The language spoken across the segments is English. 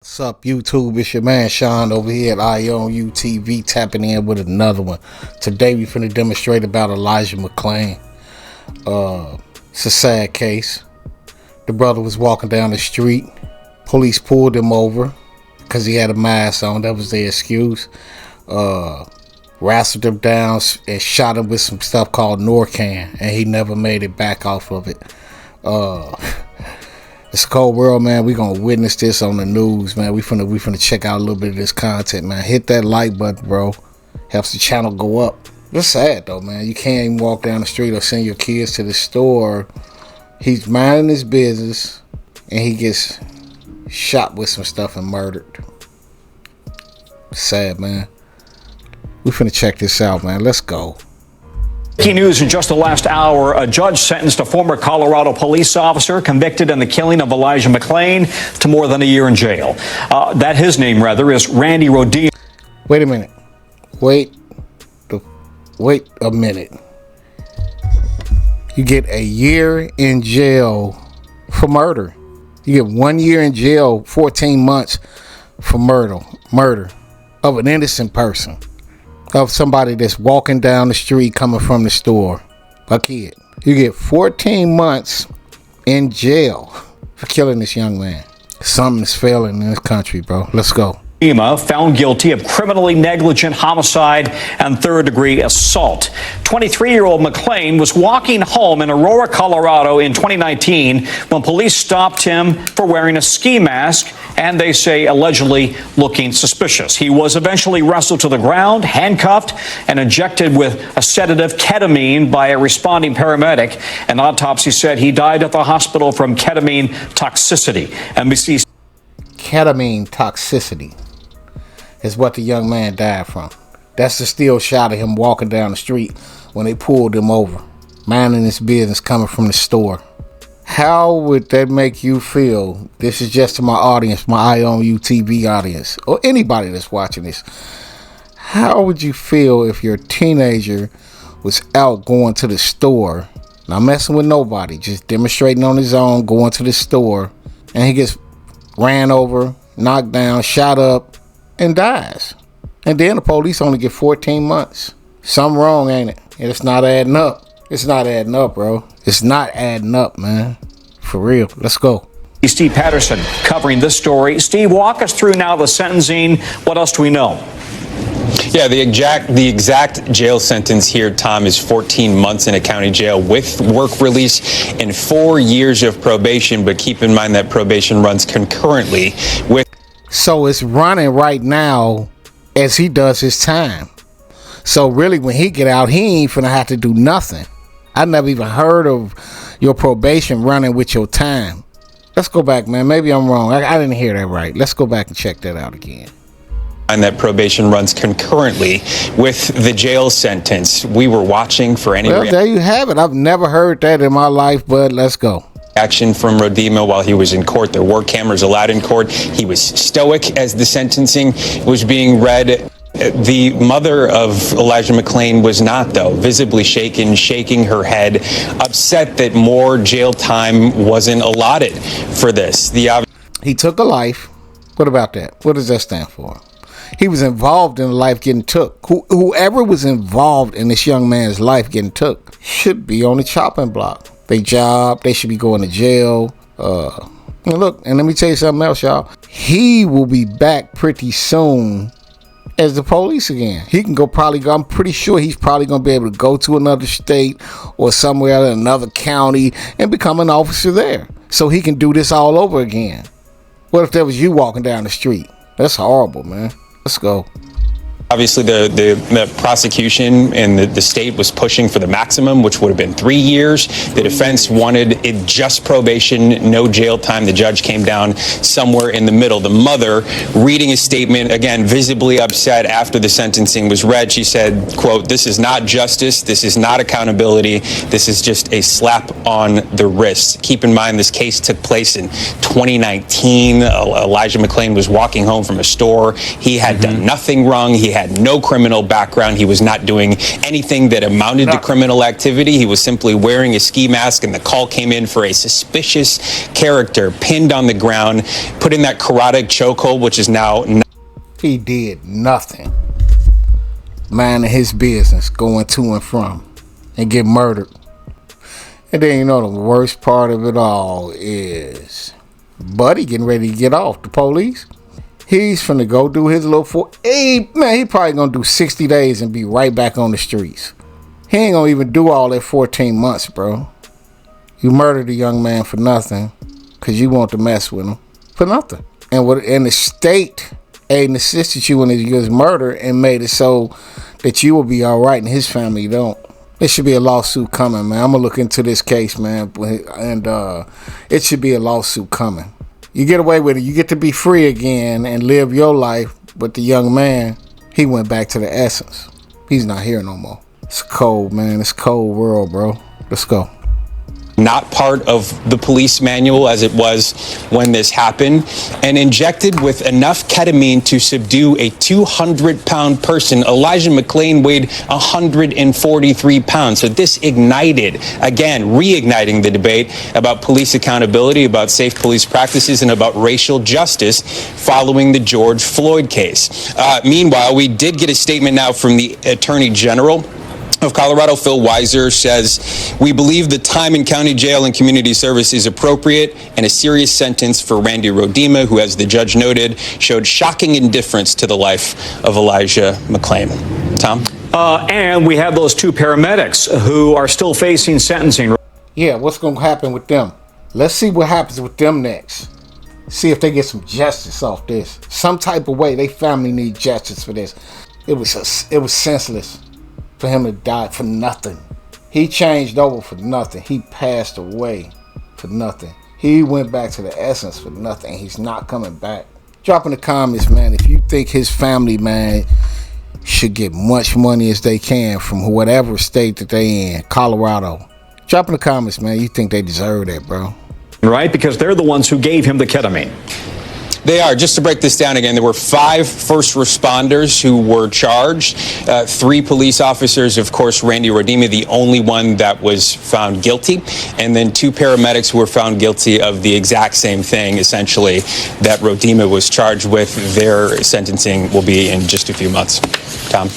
What's up, YouTube? It's your man Sean over here at IONUTV tapping in with another one. Today we finna demonstrate about Elijah McClain. It's a sad case. The brother was walking down the street. Police pulled him over because he had a mask on. That was their excuse. Wrestled him down and shot him with some stuff called Norcan, and he never made it back off of it. It's a cold world, man. We gonna witness this on the news, man. We finna check out a little bit of this content, man. Hit that like button, bro. Helps the channel go up. It's sad though, man. You can't even walk down the street or send your kids to the store. He's minding his business and he gets shot with some stuff and murdered. Sad, man. We finna check this out, man. Let's go. Breaking news in just the last hour, a judge sentenced a former Colorado police officer convicted in the killing of Elijah McClain to more than a year in jail. His name is Randy Rodeo. Wait a minute. Wait a minute. You get a year in jail for murder. You get 1 year in jail, 14 months for murder of an innocent person. Of somebody that's walking down the street coming from the store. A kid. You get 14 months in jail for killing this young man. Something's failing in this country, bro. Let's go. Found guilty of criminally negligent homicide and third-degree assault. 23-year-old McClain was walking home in Aurora, Colorado in 2019 when police stopped him for wearing a ski mask and, they say, allegedly looking suspicious. He was eventually wrestled to the ground, handcuffed, and injected with a sedative, ketamine, by a responding paramedic. An autopsy said he died at the hospital from ketamine toxicity. NBC. Ketamine toxicity is what the young man died from. That's the still shot of him walking down the street when they pulled him over, minding his business coming from the store. How would that make you feel? This is just to my audience, my IONUTV audience, or anybody that's watching this. How would you feel if your teenager was out going to the store, not messing with nobody, just demonstrating on his own, going to the store, and he gets ran over, knocked down, shot up, and dies? And then the police only get 14 months. Something wrong, ain't it? And it's not adding up. It's not adding up, bro. It's not adding up, man. For real. Let's go. Steve Patterson covering this story. Steve, walk us through now the sentencing. What else do we know? Yeah, the exact jail sentence here, Tom, is 14 months in a county jail with work release and 4 years of probation. But keep in mind that probation runs concurrently with. So it's running right now as he does his time. So really, when he get out, he ain't finna have to do nothing. I never even heard of your probation running with your time. Let's go back, man. Maybe I'm wrong. I didn't hear that right. Let's go back and check that out again. And that probation runs concurrently with the jail sentence. We were watching for any. Well, there you have it. I've never heard that in my life, but let's go. Action from Rodemo while he was in court. There were cameras allowed in court. He was stoic as the sentencing was being read. The mother of Elijah McClain was not, though, visibly shaking her head, upset that more jail time wasn't allotted for this. He took a life. What about that? What does that stand for? He was involved in a life getting took. Whoever was involved in this young man's life getting took should be on the chopping block. They should be going to jail. And look, and let me tell you something else, y'all. He will be back pretty soon as the police again. He can I'm pretty sure he's probably going to be able to go to another state or somewhere in another county and become an officer there. So he can do this all over again. What if that was you walking down the street? That's horrible, man. Let's go. Obviously, the prosecution and the state was pushing for the maximum, which would have been 3 years. The defense wanted it just probation, no jail time. The judge came down somewhere in the middle. The mother, reading a statement, again, visibly upset after the sentencing was read, she said, quote, "This is not justice. This is not accountability. This is just a slap on the wrist." Keep in mind, this case took place in 2019. Elijah McClain was walking home from a store. He had done nothing wrong. He had no criminal background. He was not doing anything that amounted to criminal activity. He was simply wearing a ski mask, and the call came in for a suspicious character pinned on the ground, put in that carotid chokehold, which is now... He did nothing. Minding his business, going to and from, and get murdered. And then, you know, the worst part of it all is Buddy getting ready to get off the police. He's finna go do his little he probably gonna do 60 days and be right back on the streets. He ain't gonna even do all that 14 months, bro. You murdered a young man for nothing because you want to mess with him for nothing. And the state aided and assisted you in his murder and made it so that you will be all right and his family don't. There should be a lawsuit coming, man. I'm gonna look into this case, man, and it should be a lawsuit coming. You get away with it, you get to be free again and live your life. But the young man, he went back to the essence. He's not here no more. It's cold, man. It's a cold world, bro. Let's go. Not part of the police manual as it was when this happened, and injected with enough ketamine to subdue a 200-pound person. Elijah McClain weighed 143 pounds. So this ignited, again, reigniting the debate about police accountability, about safe police practices, and about racial justice following the George Floyd case. Meanwhile, we did get a statement now from the Attorney General of Colorado. Phil Weiser says, "We believe the time in county jail and community service is appropriate and a serious sentence for Randy Rodema, who, as the judge noted, showed shocking indifference to the life of Elijah McClain." Tom? And we have those two paramedics who are still facing sentencing. Yeah, what's going to happen with them? Let's see what happens with them next. See if they get some justice off this. Some type of way, they family need justice for this. It was senseless for him to die for nothing. He changed over for nothing. He passed away for nothing. He went back to the essence for nothing. He's not coming back. Drop in the comments, man, if you think his family, man, should get much money as they can from whatever state that they in, Colorado. Drop in the comments, man. You think they deserve that, bro? Right, because they're the ones who gave him the ketamine. They are. Just to break this down again, there were 5 first responders who were charged. 3 police officers, of course, Randy Rodema, the only one that was found guilty, and then 2 paramedics who were found guilty of the exact same thing, essentially, that Rodema was charged with. Their sentencing will be in just a few months. Tom?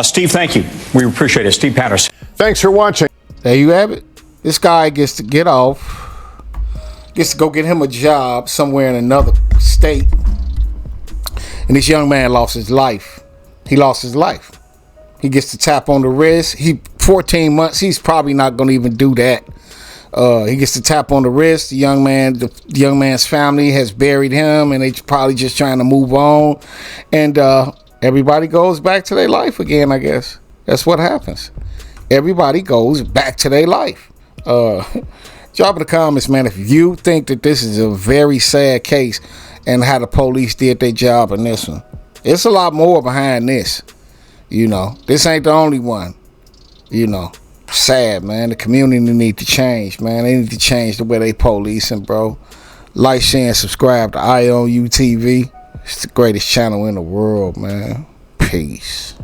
Steve, thank you. We appreciate it. Steve Patterson. Thanks for watching. There you have it. This guy gets to get off. Gets to go get him a job somewhere in another state. And this young man lost his life. He lost his life. He gets to tap on the wrist. 14 months, he's probably not going to even do that. He gets to tap on the wrist. The young man's family has buried him, and they probably just trying to move on. And everybody goes back to their life again, I guess. That's what happens. Everybody goes back to their life. Drop in the comments, man, if you think that this is a very sad case and how the police did their job in this one. It's a lot more behind this. You know, this ain't the only one. You know, sad, man. The community need to change, man. They need to change the way they policing, bro. Like, share, and subscribe to IOU TV. It's the greatest channel in the world, man. Peace.